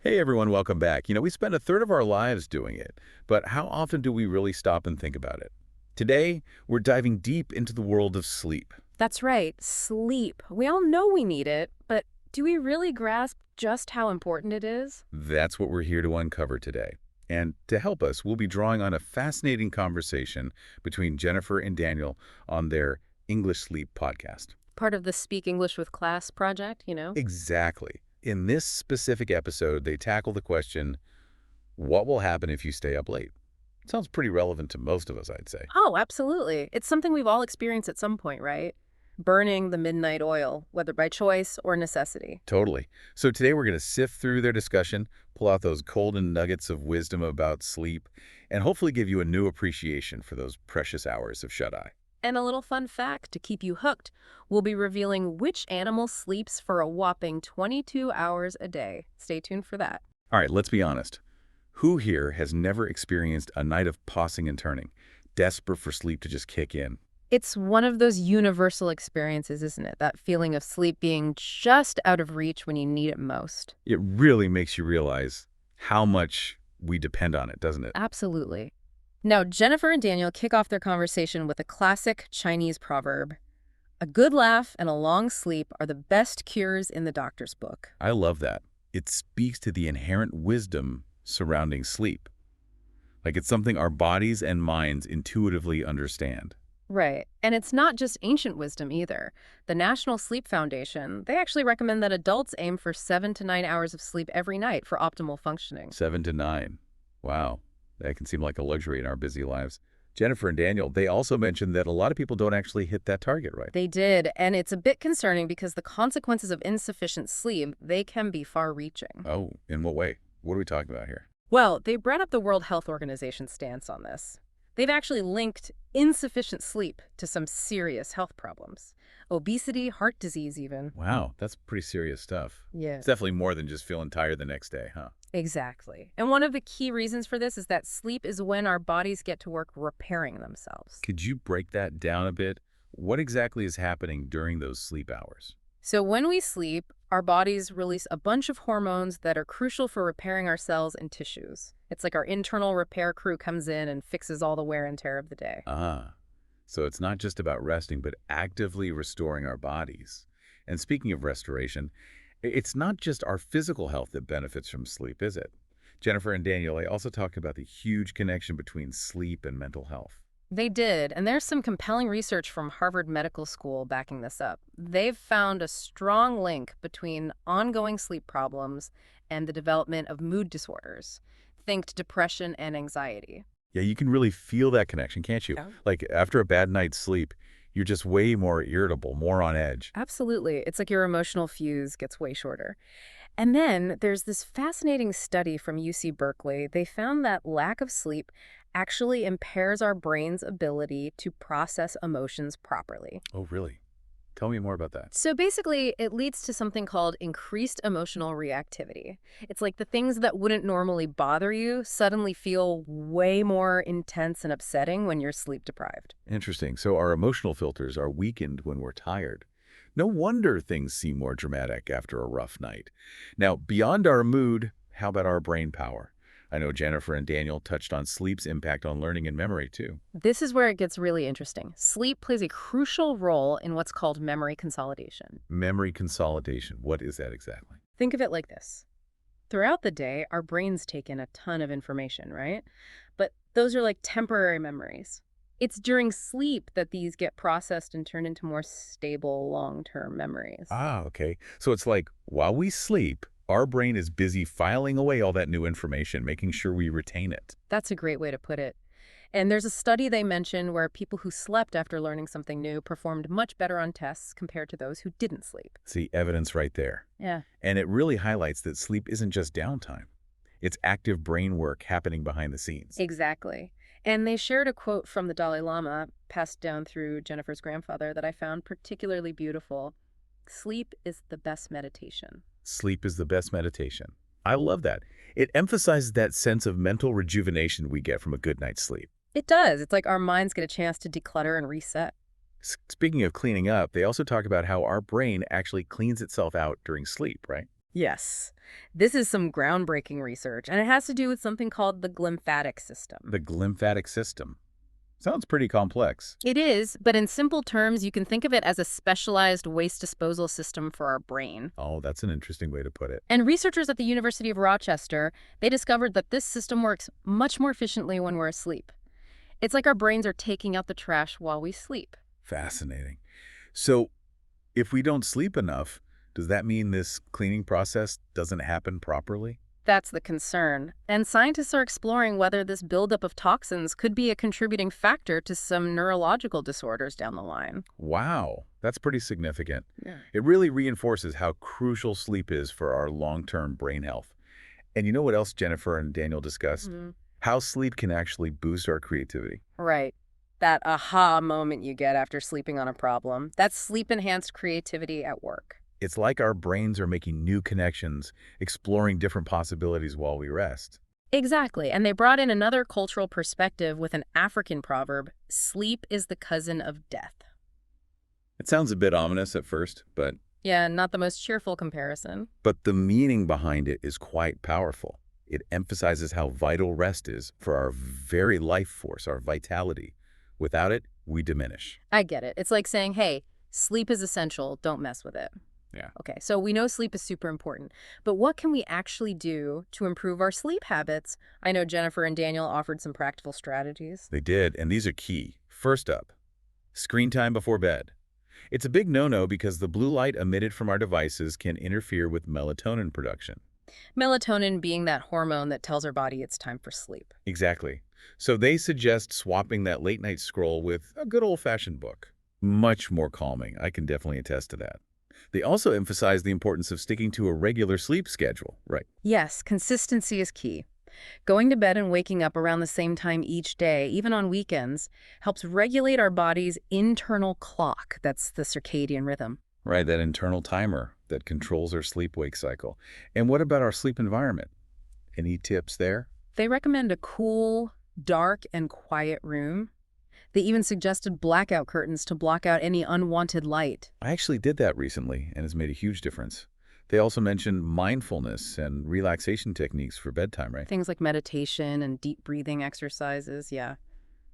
Hey everyone, welcome back. We spend a third of our lives doing it, but how often do we really stop and think about it? Today, we're diving deep into the world of sleep. That's right, sleep. We all know we need it, but do we really grasp just how important it is? That's what we're here to uncover today. And to help us, we'll be drawing on a fascinating conversation between Jennifer and Daniel on their English Sleep podcast. Part of the Speak English with Class project? Exactly. In this specific episode, they tackle the question, what will happen if you stay up late? Sounds pretty relevant to most of us, I'd say. Oh, absolutely. It's something we've all experienced at some point, right? Burning the midnight oil, whether by choice or necessity. Totally. So today we're going to sift through their discussion, pull out those golden nuggets of wisdom about sleep, and hopefully give you a new appreciation for those precious hours of shut-eye. And a little fun fact to keep you hooked, we'll be revealing which animal sleeps for a whopping 22 hours a day. Stay tuned for that. All right, let's be honest. Who here has never experienced a night of tossing and turning, desperate for sleep to just kick in? It's one of those universal experiences, isn't it? That feeling of sleep being just out of reach when you need it most. It really makes you realize how much we depend on it, doesn't it? Absolutely. Now, Jennifer and Daniel kick off their conversation with a classic Chinese proverb. A good laugh and a long sleep are the best cures in the doctor's book. I love that. It speaks to the inherent wisdom surrounding sleep. Like it's something our bodies and minds intuitively understand. Right. And it's not just ancient wisdom either. The National Sleep Foundation, they actually recommend that adults aim for 7 to 9 hours of sleep every night for optimal functioning. 7 to 9. Wow. That can seem like a luxury in our busy lives. Jennifer and Daniel, they also mentioned that a lot of people don't actually hit that target, right? They did, and it's a bit concerning because the consequences of insufficient sleep, they can be far-reaching. Oh, in what way? What are we talking about here? Well, they brought up the World Health Organization's stance on this. They've actually linked insufficient sleep to some serious health problems. Obesity, heart disease even. Wow, that's pretty serious stuff. Yeah. It's definitely more than just feeling tired the next day, huh? Exactly. And one of the key reasons for this is that sleep is when our bodies get to work repairing themselves. Could you break that down a bit? What exactly is happening during those sleep hours? So when we sleep, our bodies release a bunch of hormones that are crucial for repairing our cells and tissues. It's like our internal repair crew comes in and fixes all the wear and tear of the day. Ah, so it's not just about resting, but actively restoring our bodies. And speaking of restoration, it's not just our physical health that benefits from sleep, is it? Jennifer and Daniel, they also talked about the huge connection between sleep and mental health. They did, and there's some compelling research from Harvard Medical School backing this up. They've found a strong link between ongoing sleep problems and the development of mood disorders. Think depression and anxiety. Yeah, you can really feel that connection, can't you? Yeah. Like after a bad night's sleep, you're just way more irritable, more on edge. Absolutely. It's like your emotional fuse gets way shorter. And then there's this fascinating study from UC Berkeley. They found that lack of sleep actually impairs our brain's ability to process emotions properly. Oh, really? Tell me more about that. So basically, it leads to something called increased emotional reactivity. It's like the things that wouldn't normally bother you suddenly feel way more intense and upsetting when you're sleep deprived. Interesting. So our emotional filters are weakened when we're tired. No wonder things seem more dramatic after a rough night. Now, beyond our mood, how about our brain power? I know Jennifer and Daniel touched on sleep's impact on learning and memory, too. This is where it gets really interesting. Sleep plays a crucial role in what's called memory consolidation. Memory consolidation, what is that exactly? Think of it like this. Throughout the day, our brains take in a ton of information, right? But those are like temporary memories. It's during sleep that these get processed and turned into more stable, long-term memories. Ah, okay. So it's like while we sleep, our brain is busy filing away all that new information, making sure we retain it. That's a great way to put it. And there's a study they mentioned where people who slept after learning something new performed much better on tests compared to those who didn't sleep. See, evidence right there. Yeah. And it really highlights that sleep isn't just downtime. It's active brain work happening behind the scenes. Exactly. And they shared a quote from the Dalai Lama, passed down through Jennifer's grandfather, that I found particularly beautiful. Sleep is the best meditation. Sleep is the best meditation. I love that. It emphasizes that sense of mental rejuvenation we get from a good night's sleep. It does. It's like our minds get a chance to declutter and reset. Speaking of cleaning up, they also talk about how our brain actually cleans itself out during sleep, right? Yes. This is some groundbreaking research, and it has to do with something called the glymphatic system. The glymphatic system. Sounds pretty complex. It is, but in simple terms, you can think of it as a specialized waste disposal system for our brain. Oh, that's an interesting way to put it. And researchers at the University of Rochester, they discovered that this system works much more efficiently when we're asleep. It's like our brains are taking out the trash while we sleep. Fascinating. So, if we don't sleep enough, does that mean this cleaning process doesn't happen properly? That's the concern. And scientists are exploring whether this buildup of toxins could be a contributing factor to some neurological disorders down the line. Wow, that's pretty significant. Yeah. It really reinforces how crucial sleep is for our long-term brain health. And you know what else Jennifer and Daniel discussed? Mhm. How sleep can actually boost our creativity. Right. That aha moment you get after sleeping on a problem. That's sleep-enhanced creativity at work. It's like our brains are making new connections, exploring different possibilities while we rest. Exactly. And they brought in another cultural perspective with an African proverb, sleep is the cousin of death. It sounds a bit ominous at first, Yeah, not the most cheerful comparison. but the meaning behind it is quite powerful. It emphasizes how vital rest is for our very life force, our vitality. Without it, we diminish. I get it. It's like saying, hey, sleep is essential, don't mess with it. Yeah. Okay, so we know sleep is super important, but what can we actually do to improve our sleep habits? I know Jennifer and Daniel offered some practical strategies. They did, and these are key. First up, screen time before bed. It's a big no-no because the blue light emitted from our devices can interfere with melatonin production. Melatonin being that hormone that tells our body it's time for sleep. Exactly. So they suggest swapping that late-night scroll with a good old-fashioned book. Much more calming. I can definitely attest to that. They also emphasize the importance of sticking to a regular sleep schedule. Right. Yes, consistency is key. Going to bed and waking up around the same time each day, even on weekends, helps regulate our body's internal clock. That's the circadian rhythm. Right, that internal timer that controls our sleep-wake cycle. And what about our sleep environment? Any tips there? They recommend a cool, dark, and quiet room. They even suggested blackout curtains to block out any unwanted light. I actually did that recently and it's made a huge difference. They also mentioned mindfulness and relaxation techniques for bedtime, right? Things like meditation and deep breathing exercises, yeah.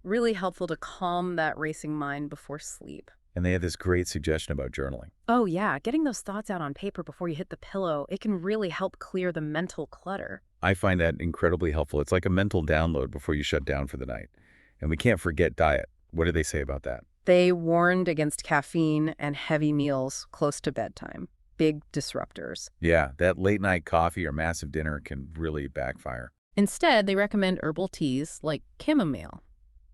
Really helpful to calm that racing mind before sleep. And they had this great suggestion about journaling. Oh yeah, getting those thoughts out on paper before you hit the pillow, it can really help clear the mental clutter. I find that incredibly helpful. It's like a mental download before you shut down for the night. And we can't forget diet. What do they say about that? They warned against caffeine and heavy meals close to bedtime. Big disruptors. Yeah, that late night coffee or massive dinner can really backfire. Instead, they recommend herbal teas like chamomile.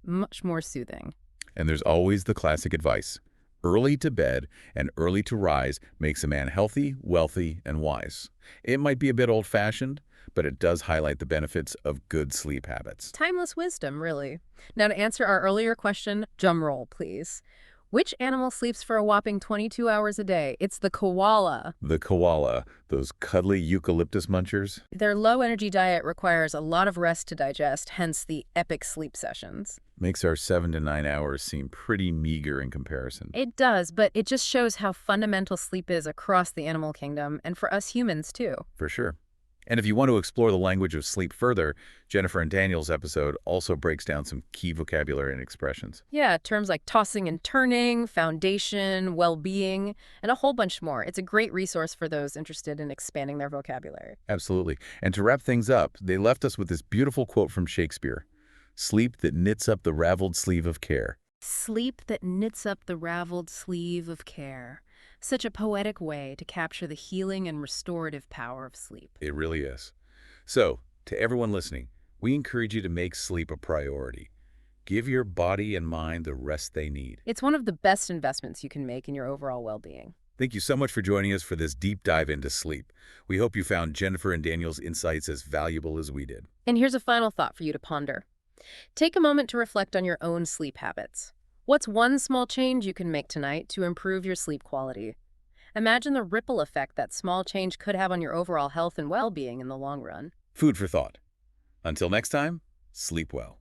Much more soothing. And there's always the classic advice. Early to bed and early to rise makes a man healthy, wealthy, and wise. It might be a bit old-fashioned, but it does highlight the benefits of good sleep habits. Timeless wisdom, really. Now to answer our earlier question, drum roll, please. Which animal sleeps for a whopping 22 hours a day? It's the koala. The koala, those cuddly eucalyptus munchers. Their low-energy diet requires a lot of rest to digest, hence the epic sleep sessions. Makes our 7 to 9 hours seem pretty meager in comparison. It does, but it just shows how fundamental sleep is across the animal kingdom, and for us humans, too. For sure. And if you want to explore the language of sleep further, Jennifer and Daniel's episode also breaks down some key vocabulary and expressions. Yeah, terms like tossing and turning, foundation, well-being, and a whole bunch more. It's a great resource for those interested in expanding their vocabulary. Absolutely. And to wrap things up, they left us with this beautiful quote from Shakespeare. Sleep that knits up the raveled sleeve of care. Sleep that knits up the raveled sleeve of care. Such a poetic way to capture the healing and restorative power of sleep. It really is. So, to everyone listening, we encourage you to make sleep a priority. Give your body and mind the rest they need. It's one of the best investments you can make in your overall well-being. Thank you so much for joining us for this deep dive into sleep. We hope you found Jennifer and Daniel's insights as valuable as we did. And here's a final thought for you to ponder. Take a moment to reflect on your own sleep habits. What's one small change you can make tonight to improve your sleep quality? Imagine the ripple effect that small change could have on your overall health and well-being in the long run. Food for thought. Until next time, sleep well.